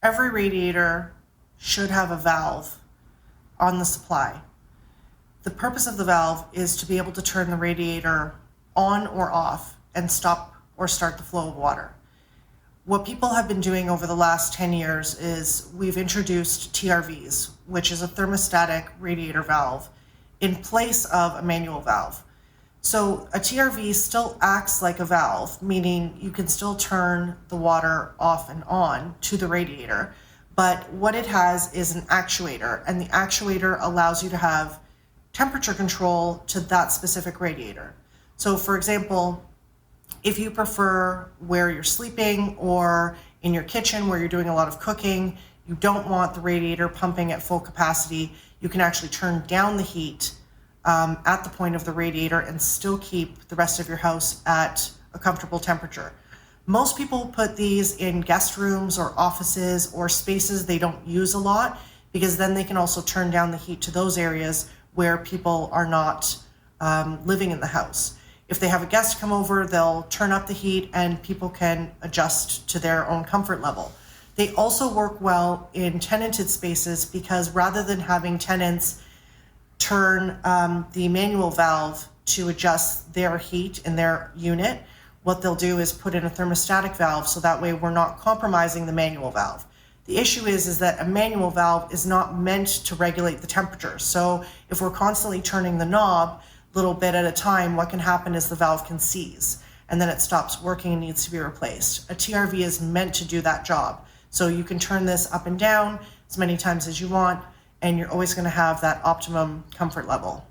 Every radiator should have a valve on the supply. The purpose of the valve is to be able to turn the radiator on or off and stop or start the flow of water. What people have been doing over the last 10 years is we've introduced TRVs, which is a thermostatic radiator valve, in place of a manual valve. So a TRV still acts like a valve, meaning you can still turn the water off and on to the radiator, but what it has is an actuator, and the actuator allows you to have temperature control to that specific radiator. So for example, if you prefer where you're sleeping or in your kitchen where you're doing a lot of cooking, you don't want the radiator pumping at full capacity, you can actually turn down the heat at the point of the radiator and still keep the rest of your house at a comfortable temperature. Most people put these in guest rooms or offices or spaces they don't use a lot, because then they can also turn down the heat to those areas where people are not living in the house. If they have a guest come over, they'll turn up the heat and people can adjust to their own comfort level. They also work well in tenanted spaces, because rather than having tenants turn the manual valve to adjust their heat in their unit, what they'll do is put in a thermostatic valve, so that way we're not compromising the manual valve. The issue is that a manual valve is not meant to regulate the temperature. So if we're constantly turning the knob a little bit at a time, what can happen is the valve can seize and then it stops working and needs to be replaced. A TRV is meant to do that job. So you can turn this up and down as many times as you want, and you're always going to have that optimum comfort level.